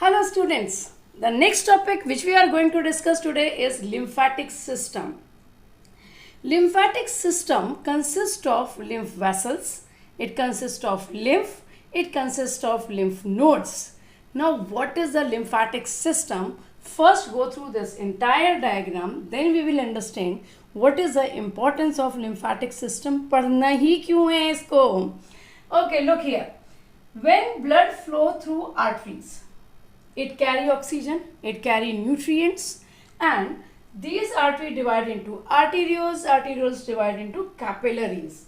Hello students, the next topic which we are going to discuss today is lymphatic system. Lymphatic system consists of lymph vessels, it consists of lymph, it consists of lymph nodes. Now what is the lymphatic system? First go through this entire diagram, then we will understand what is the importance of lymphatic system. पढ़ना ही क्यों है इसको? Okay, look here. When blood flow through arteries, it carry oxygen, it carry nutrients, and these arteries divide into arterioles, arterioles divide into capillaries.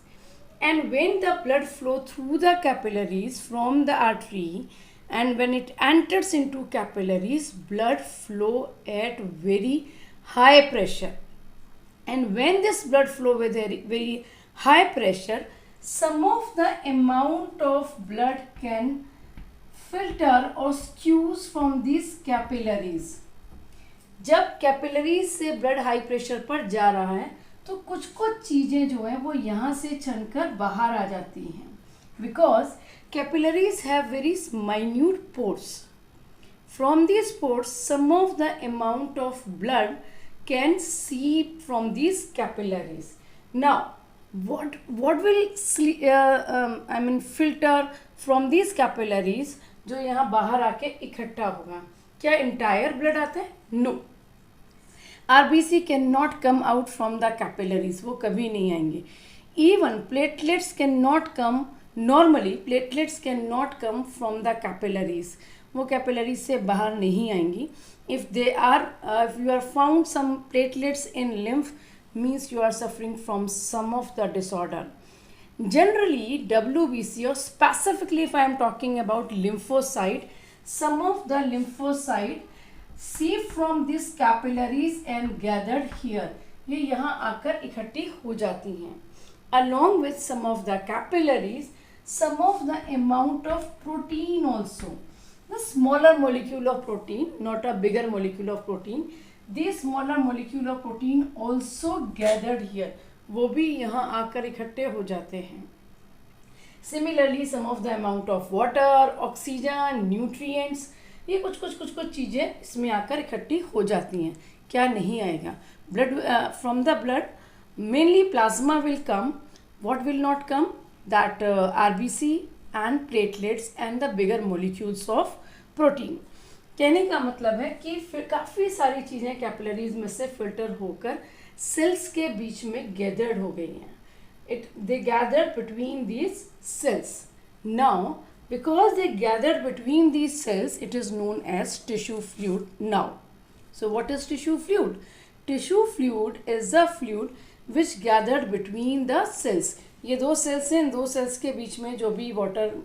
And when the blood flow through the capillaries from the artery, and when it enters into capillaries, blood flow at very high pressure. And when this blood flow with very high pressure, some of the amount of blood can filter or squeeze from these capillaries. जब capillaries से blood high pressure पर जा रहा है तो कुछ चीज़ें जो हैं वो यहाँ से छनकर बाहर आ जाती हैं, because capillaries have very minute pores. From these pores some of the amount of blood can seep from these capillaries. Now what will filter from these capillaries जो यहाँ बाहर आके इकट्ठा होगा? क्या इंटायर ब्लड आता है? No. RBC can not come out from the capillaries, वो कभी नहीं आएंगे. Even platelets can not come, normally platelets can not come from the capillaries, वो कैपिलरीज से बाहर नहीं आएंगी. If they are if you are found some platelets in lymph means you are suffering from some of the disorder. Generally WBC, or specifically if I am talking about lymphocyte, some of the lymphocyte seep from these capillaries and gathered here, ये यहाँ आकर इकट्ठी हो जाती हैं. Along with some of the capillaries, some of the amount of protein also, the smaller molecule of protein, not a bigger molecule of protein, this smaller molecule of protein also gathered here, वो भी यहाँ आकर इकट्ठे हो जाते हैं. Similarly some of the amount of water, oxygen, nutrients, ये कुछ चीज़ें इसमें आकर इकट्ठी हो जाती हैं. क्या नहीं आएगा? Blood from the blood mainly plasma will come. What will not come? That RBC and platelets and the bigger molecules of protein. कहने का मतलब है कि काफ़ी सारी चीज़ें कैपिलरीज में से फिल्टर होकर सेल्स के बीच में गैदर्ड हो गई हैं. They gathered between these cells. Now because they gathered between these cells it is known as tissue fluid. Now so what is tissue fluid? Tissue fluid is the fluid which gathered between the cells. ये दो sales हैं, दो sales के बीच में जो भी water,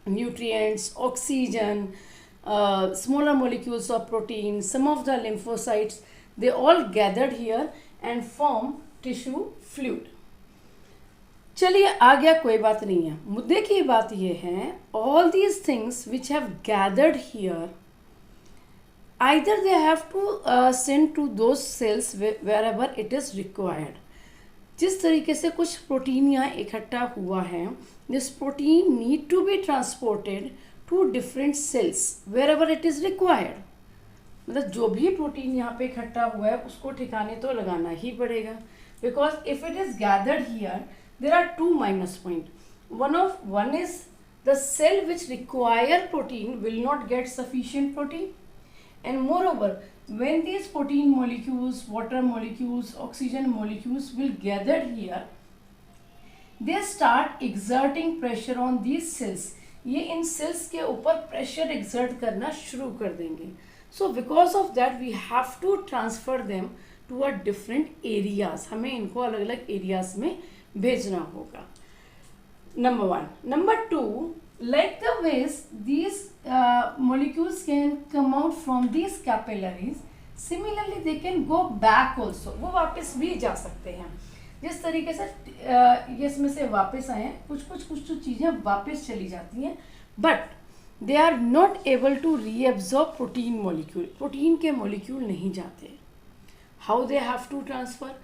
nutrients, oxygen, smaller molecules of protein, some of the lymphocytes, they all gathered here and form tissue fluid. चलिए आ गया, कोई बात नहीं है. मुद्दे की बात ये है, all these things which have gathered here, either they have to send to those cells wherever it is required. जिस तरीके से कुछ प्रोटीन यहाँ इकट्ठा हुआ है, this protein need to be transported to different cells wherever it is required. मतलब जो भी प्रोटीन यहाँ पे इकट्ठा हुआ है उसको ठिकाने तो लगाना ही पड़ेगा, because if it is gathered here there are two minus point. One is the cell which require protein will not get sufficient protein, and moreover when these protein molecules, water molecules, oxygen molecules will gather here, they start exerting pressure on these cells. ये इन sales के ऊपर pressure exert करना शुरू कर देंगे. So because of that we have to transfer them to a different areas. हमें इनको अलग अलग एरियाज में भेजना होगा. Number one. Number two, like the ways these molecules can come out from these capillaries, similarly they can go back also. वो वापस भी जा सकते हैं. जिस तरीके से ये इसमें से वापस आए हैं, कुछ चीज़ें वापस चली जाती हैं, but they are not able to reabsorb protein molecule. Protein के मॉलिक्यूल नहीं जाते. How they have to transfer?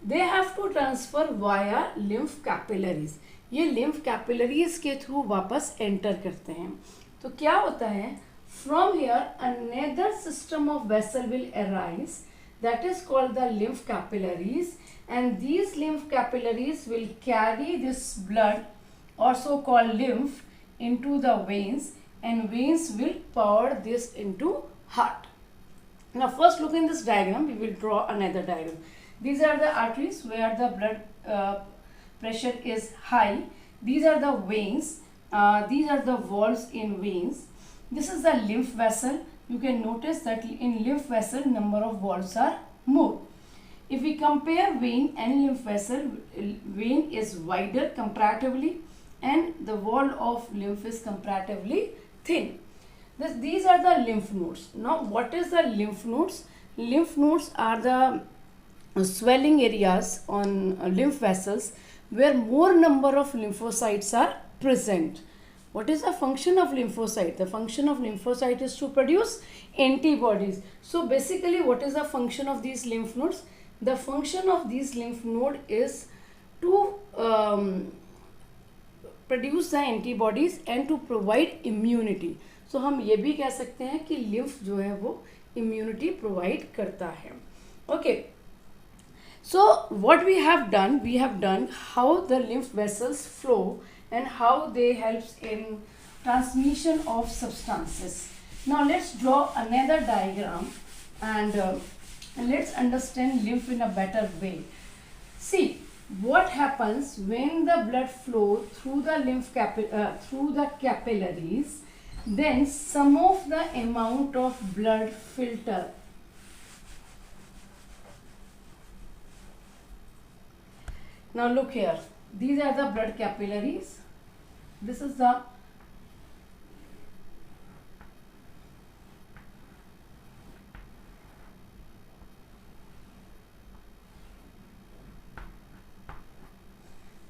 They have to transfer via lymph capillaries. ये लिम्फ कैपिलरीज के थ्रू वापस एंटर करते हैं. तो क्या होता है, From here another system of vessel will arise, that is called the lymph capillaries, and these lymph capillaries will carry this blood, also called lymph, into the veins, and veins will power this into heart. Now first look in this diagram, we will draw another diagram. These are the arteries where the blood pressure is high. These are the veins. These are the valves in veins. This is the lymph vessel. You can notice that in lymph vessel number of valves are more. If we compare vein and lymph vessel, vein is wider comparatively and the wall of lymph is comparatively thin. These are the lymph nodes. Now what is the lymph nodes? Lymph nodes are the swelling areas on lymph vessels where more number of lymphocytes are present. What is the function of lymphocyte? The function of lymphocyte is to produce antibodies. So basically what is the function of these lymph nodes? The function of these lymph node is to produce the antibodies and to provide immunity. So हम ये भी कह सकते हैं कि lymph जो है वो immunity provide करता है. Okay. So what we have done how the lymph vessels flow and how they helps in transmission of substances. Now let's draw another diagram and let's understand lymph in a better way. See what happens when the blood flow through the through the capillaries, then some of the amount of blood filter. Now look here, these are the blood capillaries. This is the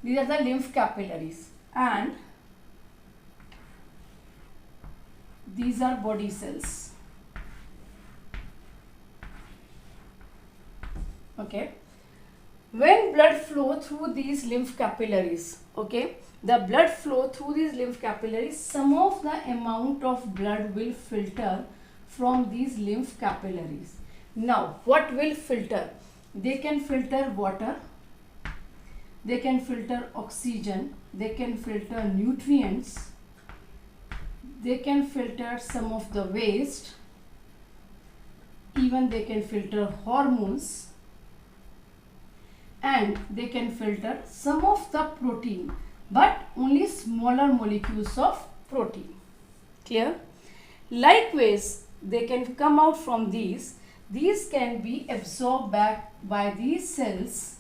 these are the lymph capillaries and these are body cells. Okay. When blood flow through these lymph capillaries, okay, the blood flow through these lymph capillaries, some of the amount of blood will filter from these lymph capillaries. Now, what will filter? They can filter water, they can filter oxygen, they can filter nutrients, they can filter some of the waste, even they can filter hormones, and they can filter some of the protein, but only smaller molecules of protein. Clear? Likewise, they can come out from these. These can be absorbed back by these cells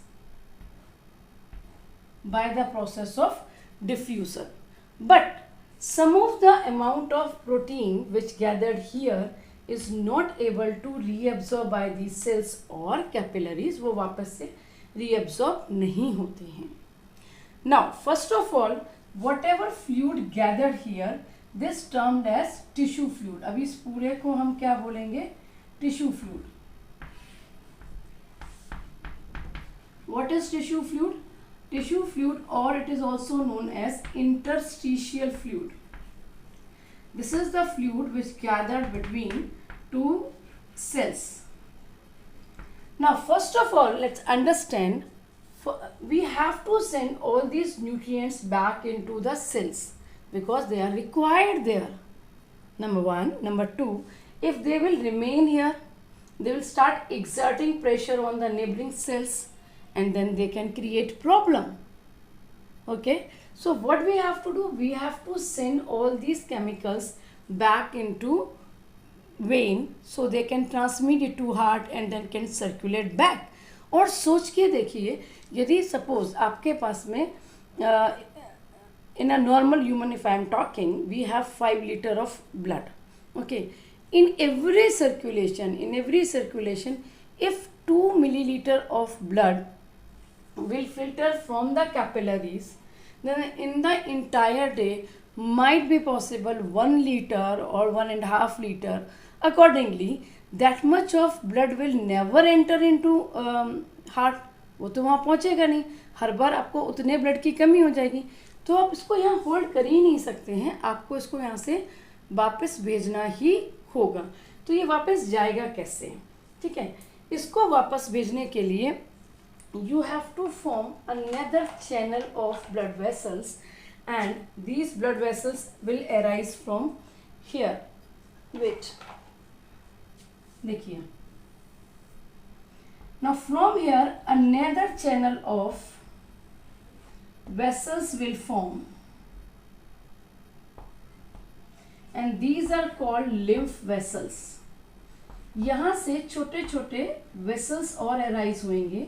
by the process of diffusion. But some of the amount of protein which gathered here is not able to reabsorb by these cells or capillaries. वो वापस से reabsorb नहीं होते हैं. Now, first of all, whatever fluid gathered here, this termed as tissue fluid. अभी इस पूरे को हम क्या बोलेंगे? Tissue fluid. What is tissue fluid? Tissue fluid, or it is also known as interstitial fluid. This is the fluid which gathered between two cells. Now, first of all, let's understand, we have to send all these nutrients back into the cells because they are required there. Number one. Number two, if they will remain here, they will start exerting pressure on the neighboring cells and then they can create problem. Okay. So, what we have to do? We have to send all these chemicals back into vein so they can transmit it to heart and then can circulate back. और सोच के देखिए, यदि suppose आपके पास में in a normal human, if I am talking, we have 5 liters of blood. Okay, in every circulation, if 2 milliliter of blood will filter from the capillaries, then in the entire day might be possible 1 liter or 1.5 liter. Accordingly, that much of blood will never enter into heart. वो तो वहाँ पहुँचेगा नहीं. हर बार आपको उतने blood की कमी हो जाएगी. तो आप इसको यहाँ होल्ड कर ही नहीं सकते हैं. आपको इसको यहाँ से वापस भेजना ही होगा। तो ये वापस जाएगा कैसे, ठीक है। इसको वापस भेजने के लिए you have to form another channel of blood vessels, and these blood vessels will arise from here. Wait, देखिए, now from here another channel of vessels will form, and these are called lymph vessels. यहाँ से छोटे छोटे vessels और arise होंगे,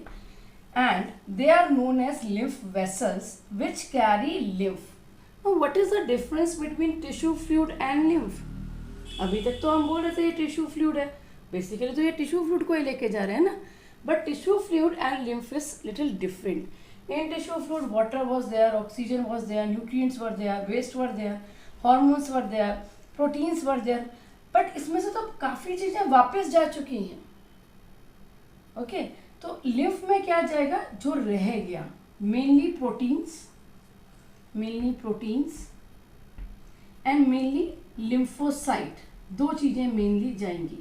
and they are known as lymph vessels which carry lymph. Now what is the difference between tissue fluid and lymph? अभी तक तो हम बोल रहे थे ये टिश्यू फ्लूइड है, बेसिकली तो ये टिश्यू फ्लूइड को ही लेके जा रहे हैं ना, but tissue fluid and lymph is little different. In tissue fluid water was there, oxygen was there, nutrients were there, waste were there, hormones were there, proteins were there, but इसमें से तो काफ़ी चीज़ें वापस जा चुकी हैं, ओके। तो लिम्फ में क्या जाएगा, जो रह गया, mainly proteins and mainly lymphocyte, दो चीजें मेनली जाएंगी,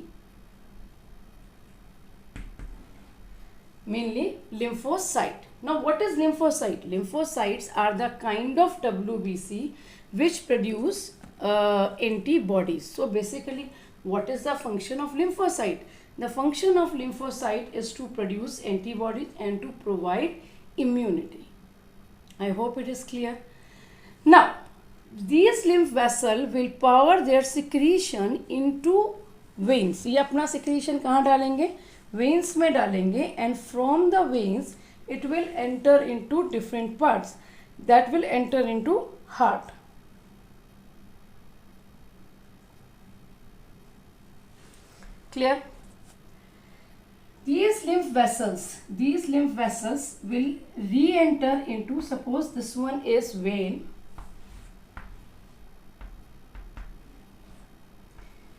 mainly lymphocyte. Now what is lymphocyte? Lymphocytes are the kind of WBC which produce antibodies. So basically what is the function of lymphocyte? The function of lymphocyte is to produce antibodies and to provide immunity. I hope it is clear. Now these lymph vessel will power their secretion into veins. ये अपना secretion कहाँ डालेंगे, veins में डालेंगे, and from the veins it will enter into different parts, that will enter into heart. Clear? These lymph vessels will re-enter into, suppose this one is vein,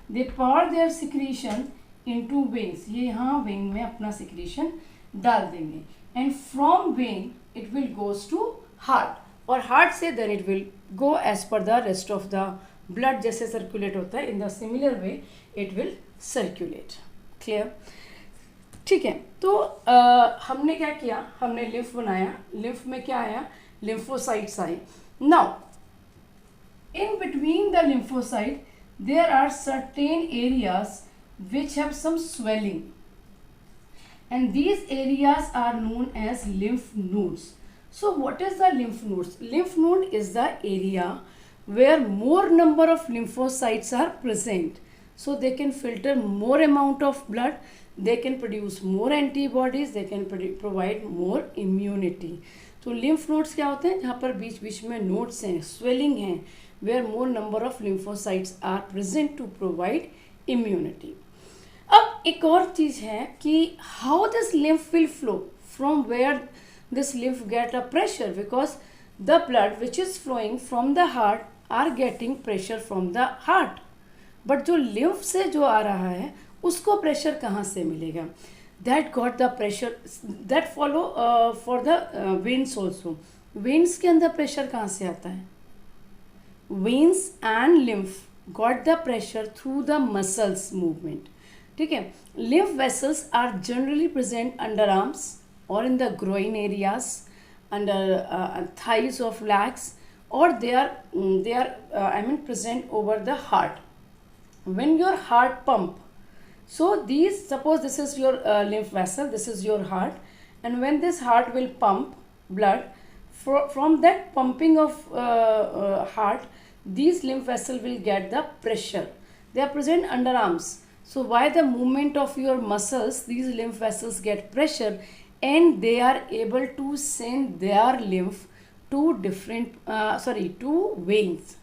they power their secretion into veins. ये यहाँ vein में अपना secretion डाल देंगे, and from vein it will goes to heart, और heart से then it will go as per the rest of the blood, जैसे circulate होता है, in the similar way it will circulate. Clear? ठीक है। तो हमने क्या किया, हमने lymph बनाया, lymph में क्या आया, lymphocytes आए. Now in between the lymphocyte there are certain areas which have some swelling, and these areas are known as lymph nodes. So what is the lymph nodes? Lymph node is the area where more number of lymphocytes are present, so they can filter more amount of blood, they can produce more antibodies, they can provide more immunity. तो lymph nodes क्या होते हैं, जहाँ पर बीच बीच में nodes हैं, swelling हैं, where more number of lymphocytes are present to provide immunity. अब एक और चीज है कि how this lymph will flow, from where this lymph get a pressure, because the blood which is flowing from the heart are getting pressure from the heart, but जो lymph से जो आ रहा है उसको pressure कहाँ से मिलेगा, that got the pressure that follow for the veins also. veins के अंदर pressure कहाँ से आता है, veins and lymph got the pressure through the muscles movement. ठीक है। lymph vessels are generally present under arms or in the groin areas, under thighs of legs, or they are present over the heart. When your heart pump, so these, suppose this is your lymph vessel, this is your heart, and when this heart will pump blood, from that pumping of heart, these lymph vessel will get the pressure. They are present under arms. So by the movement of your muscles, these lymph vessels get pressure, and they are able to send their lymph to different to veins.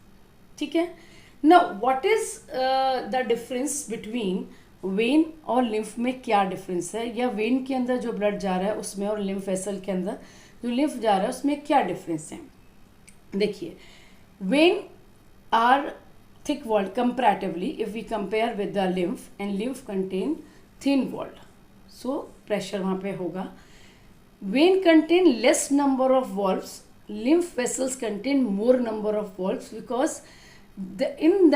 ठीक है। Now what is the difference between vein और lymph में क्या difference है, या vein के अंदर जो blood जा रहा है उसमें और lymph vessel के अंदर जो lymph जा रहा है उसमें क्या difference है। देखिए, vein are thick walled comparatively if we compare with the lymph, and lymph contain thin walled, so pressure वहाँ पे होगा. vein contain less number of valves, lymph vessels contain more number of valves, because in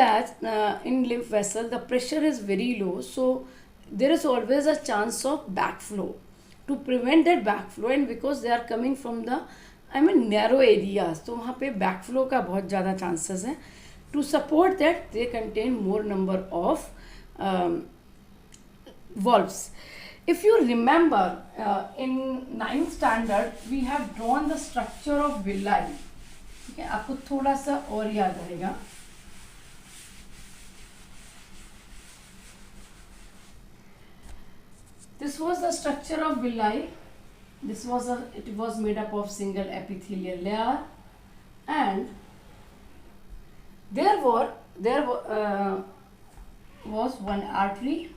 lymph vessel the pressure is very low, so there is always a chance of backflow. To prevent that backflow, and because they are coming from the narrow areas, तो वहाँ पे backflow का बहुत ज़्यादा chances है. To support that, they contain more number of valves. If you remember, in 9th standard we have drawn the structure of villi. ठीक है, आपको थोड़ा सा और याद रहेगा. This was the structure of villi. It was made up of single epithelial layer, and there was one artery,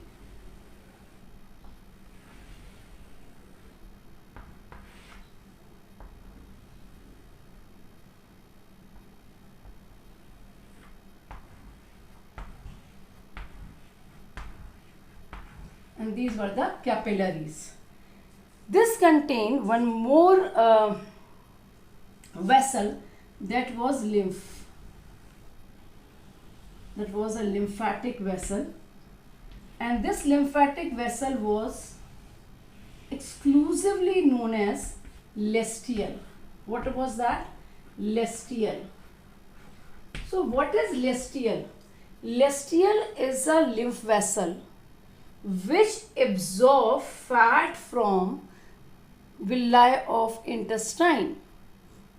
and these were the capillaries. This contained one more vessel, that was lymph. That was a lymphatic vessel, and this lymphatic vessel was exclusively known as lestial. What was that? Lestial. So what is lestial? Lestial is a lymph vessel which absorb fat from villi of intestine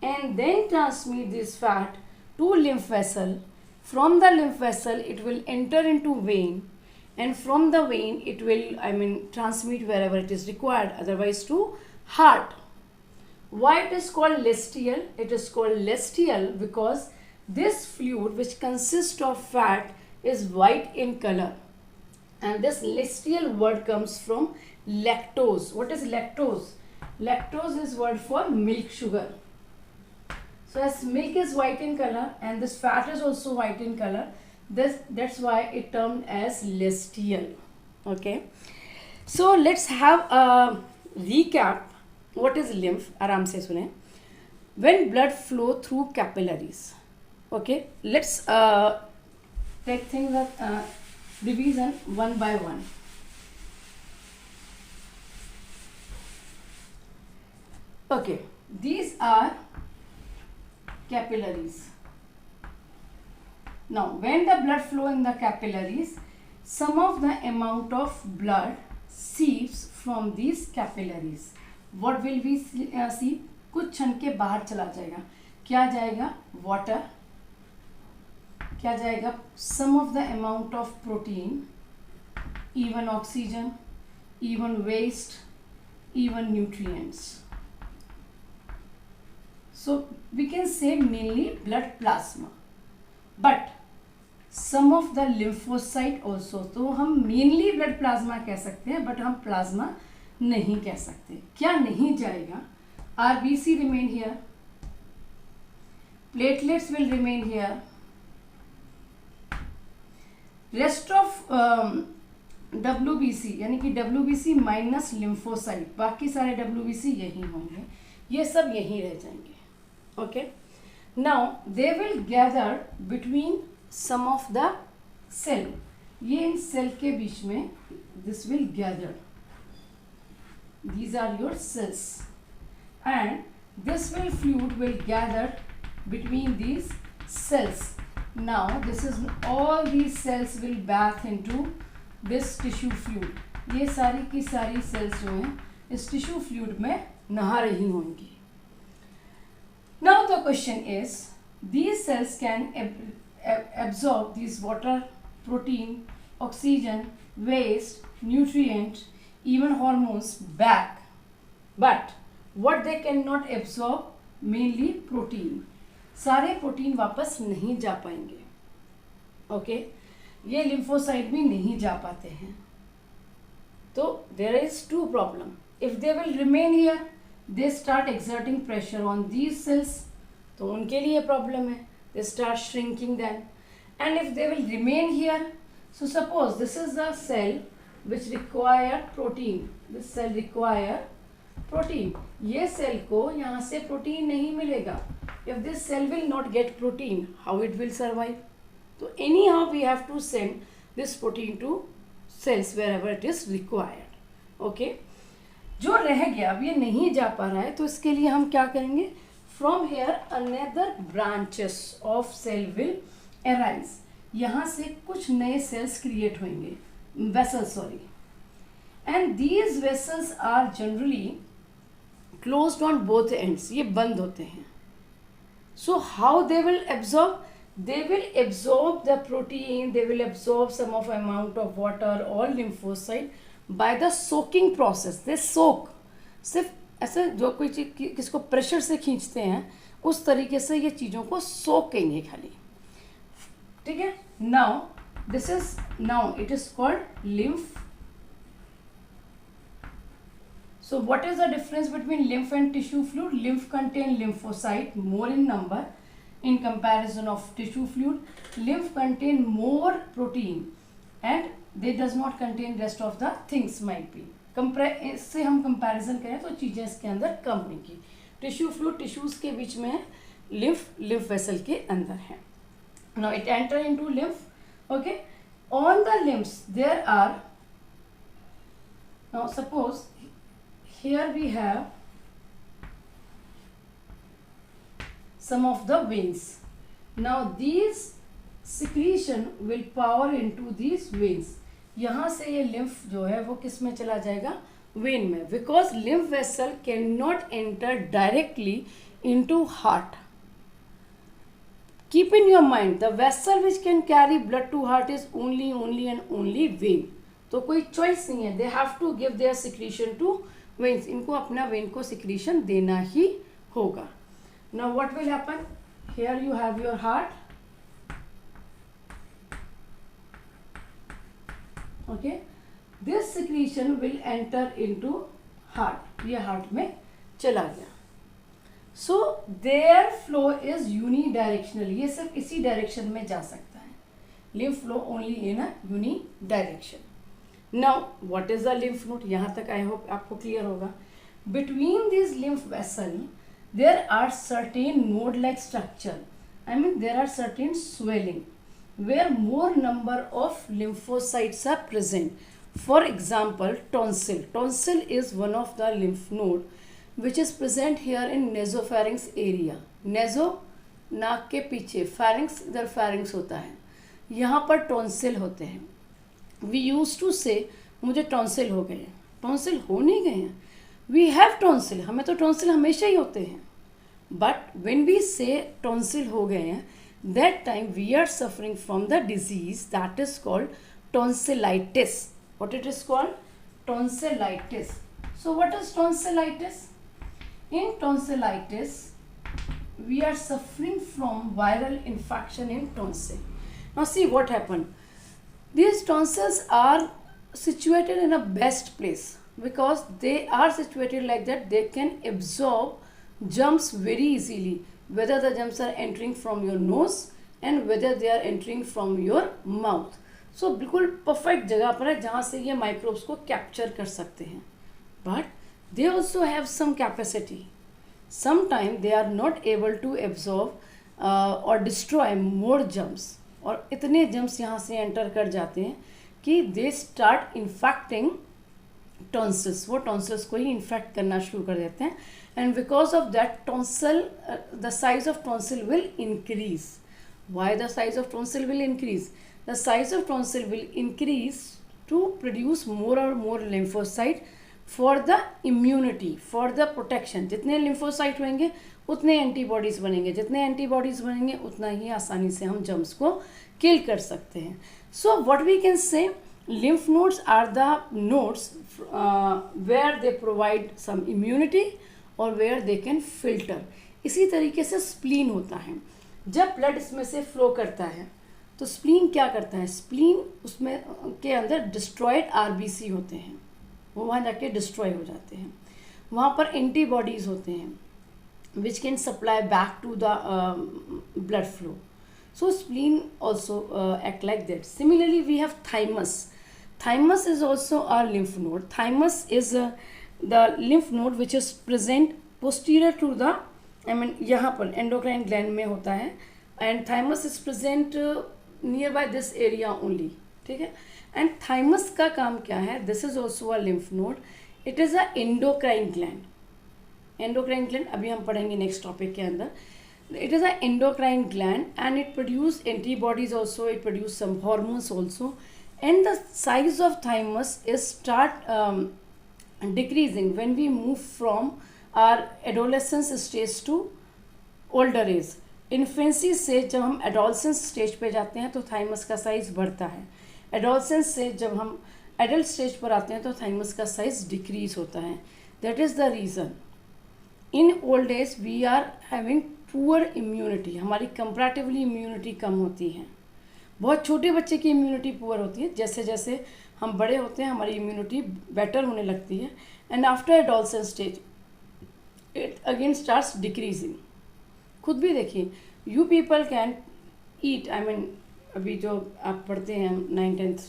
and then transmit this fat to lymph vessel. From the lymph vessel it will enter into vein, and from the vein it will transmit wherever it is required, otherwise to heart. Why it is called lestial? It is called lestial because this fluid, which consists of fat, is white in color. And this lestial word comes from lactose. What is lactose? Lactose is word for milk sugar. So as milk is white in color and this fat is also white in color, that's why it termed as lestial. Okay. So let's have a recap. What is lymph? आराम से सुने. When blood flow through capillaries. Okay. Let's take things that division one by one. Okay, these are capillaries. Now, when the blood flow in the capillaries, some of the amount of blood seeps from these capillaries. What will we see? कुछ क्षण के बाहर चला जाएगा. क्या जाएगा? Water. क्या जाएगा? Some of the amount of protein, even oxygen, even waste, even nutrients. So we can say mainly blood plasma, but some of the lymphocyte also. तो हम mainly blood plasma कह सकते हैं, but हम plasma नहीं कह सकते. क्या नहीं जाएगा? RBC remain here, platelets will remain here, rest of WBC यानी कि WBC माइनस lymphocyte, बाकी सारे WBC यही होंगे, ये सब यहीं रह जाएंगे. Okay, now they will gather between some of the cell. ये इन cell के बीच में this will gather. These are your cells, and this fluid will gather between these cells. Now this is all these cells will bath into this tissue fluid. ये सारी की सारी cells जो हैं इस tissue fluid में नहा रही होंगी. Now the question is, these cells can absorb these water, protein, oxygen, waste, nutrient, even hormones back. But what they cannot absorb? Mainly protein. सारे प्रोटीन वापस नहीं जा पाएंगे. ओके, ये लिम्फोसाइट भी नहीं जा पाते हैं. तो there is two problem. If they will remain here, they start exerting pressure on these cells. तो उनके लिए problem है. They start shrinking them. And if they will remain here, so suppose this is a cell which require protein. This cell require protein. ये cell को यहाँ से protein नहीं मिलेगा. If this cell will not get protein, how it will survive? तो anyhow we have to send this protein to cells wherever it is required. Okay, जो रह गया अब ये नहीं जा पा रहा है, तो इसके लिए हम क्या करेंगे, from here another branches of cell will arise. यहाँ से कुछ नए सेल्स क्रिएट होंगे, vessels sorry, and these vessels are generally closed on both ends. ये बंद होते हैं. So how they will absorb, they will absorb the protein, they will absorb some of amount of water or lymphocyte by the soaking process. they soak, सिर्फ ऐसे जो कोई चीज किसको प्रेशर से खींचते हैं उस तरीके से ये चीज़ों को सोक करेंगे खाली. ठीक है. Now this is, now it is called lymph. So what is the difference between lymph and tissue fluid? Lymph contain lymphocyte more in number in comparison of tissue fluid. Lymph contain more protein and they does not contain rest of the things might be. इससे हम comparison करें तो चीज़ें इसके अंदर कम होंगी. Tissue fluid tissues के बीच में है, lymph वेसल के अंदर है. Now it enter into lymph. Okay, on the limbs there are, now suppose here we have some of the veins. Now these secretion will pour into these veins. यहाँ से ये lymph जो है वो किस में चला जाएगा, vein में, because lymph vessel cannot enter directly into heart. Keep in your mind the vessel which can carry blood to heart is only and only vein. तो कोई choice नहीं है, they have to give their secretion to veins. इनको अपना vein को secretion देना ही होगा. Now what will happen? Here you have your heart. Okay, this secretion will enter into heart. ये heart में चला गया. So their flow is unidirectional. ये सिर्फ इसी direction में जा सकता है. Lymph flow only in a unidirection. Now what is the lymph node? यहाँ तक I hope आपको clear होगा. Between these lymph vessels there are certain node-like structure. I mean there are certain swelling where more number of lymphocytes are present. For example, tonsil. Tonsil is one of the lymph node which is present here in nasopharynx area. Naso नाक के पीछे, pharynx इधर pharynx होता है, यहाँ पर tonsil होते हैं. We used to say मुझे टॉन्सिल हो गए. टॉन्सिल हो नहीं गए हैं. We have tonsil. हमें तो टॉन्सिल हमेशा ही होते हैं. But when we say tonsil हो गए हैं, that time we are suffering from the disease that is called tonsillitis. What it is called? Tonsillitis. So what is tonsillitis? In tonsillitis, we are suffering from viral infection in tonsil. Now see what happened. These tonsils are situated in a best place because they are situated like that they can absorb germs very easily, whether the germs are entering from your nose and whether they are entering from your mouth. So बिल्कुल perfect जगह पर है जहाँ से ये microbes को capture कर सकते हैं. But they also have some capacity. Sometimes they are not able to absorb or destroy more germs. और इतने germs यहाँ से enter कर जाते हैं कि they start infecting tonsils. वो tonsils को ही infect करना शुरू कर देते हैं. And because of that tonsil, the size of tonsil will increase. Why the size of tonsil will increase? The size of tonsil will increase to produce more or more lymphocyte for the immunity, for the protection. जितने lymphocyte होंगे उतने antibodies बनेंगे, जितने antibodies बनेंगे उतना ही आसानी से हम germs को kill कर सकते हैं. So what we can say, lymph nodes are the nodes where they provide some immunity और where they can filter. इसी तरीके से spleen होता है. जब blood इसमें से flow करता है तो spleen क्या करता है? spleen उसमें के अंदर destroyed RBC होते हैं, वो वहाँ जाके destroy हो जाते हैं. वहाँ पर antibodies होते हैं which can supply back to the blood flow. So spleen also act like that. Similarly, we have thymus. Thymus is also our lymph node. Thymus is the lymph node which is present posterior to the, यहाँ पर endocrine gland में होता है. And thymus is present near by this area only, ठीक है। And thymus का काम क्या है, this is also a lymph node, it is a endocrine gland. Endocrine gland अभी हम पढ़ेंगे नेक्स्ट टॉपिक के अंदर। It is an endocrine gland and it produce antibodies also, it produce some hormones also, and the size of thymus is start decreasing when we move from our adolescence stage to older age. Infancy से जब हम adolescence stage पे जाते हैं तो thymus का size बढ़ता है, एडोलसेंस से जब हम एडल्ट स्टेज पर आते हैं तो थाइमस का साइज डिक्रीज होता है। That is the reason in old age we are having poor immunity, हमारी कंपैरेटिवली इम्यूनिटी कम होती है। बहुत छोटे बच्चे की इम्यूनिटी पुअर होती है, जैसे जैसे हम बड़े होते हैं हमारी इम्यूनिटी बेटर होने लगती है, and after adolescence stage it again starts decreasing. खुद भी देखिए, you people can eat, I mean अभी जो आप पढ़ते हैं 9th-10th,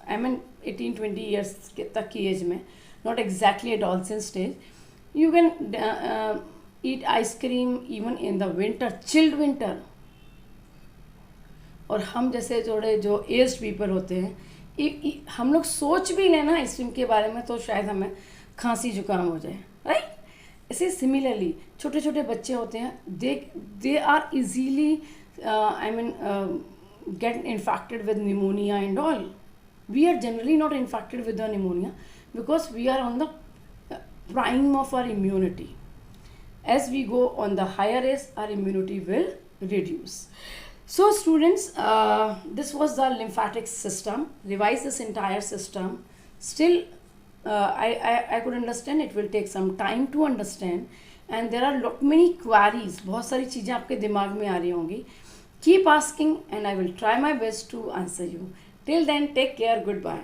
आई मीन 18-20 ईयर्स तक की एज में, not exactly adolescence stage, you can eat ice cream even in the winter, chilled winter। और हम जैसे थोड़े जो एज्ड पीपल होते हैं, हम लोग सोच भी लें ना आइसक्रीम के बारे में तो शायद हमें खांसी जुकाम हो जाए, राइट। इसे सिमिलरली छोटे छोटे बच्चे होते हैं, they are easily I mean get infected with pneumonia and all. We are generally not infected with the pneumonia because we are on the prime of our immunity. As we go on the higher age, our immunity will reduce. So students, this was the lymphatic system. Revise this entire system. Still I could understand it will take some time to understand, and there are many queries, बहुत सारी चीज़ें आपके दिमाग में आ रही होंगी। Keep asking and I will try my best to answer you. Till then, take care, goodbye.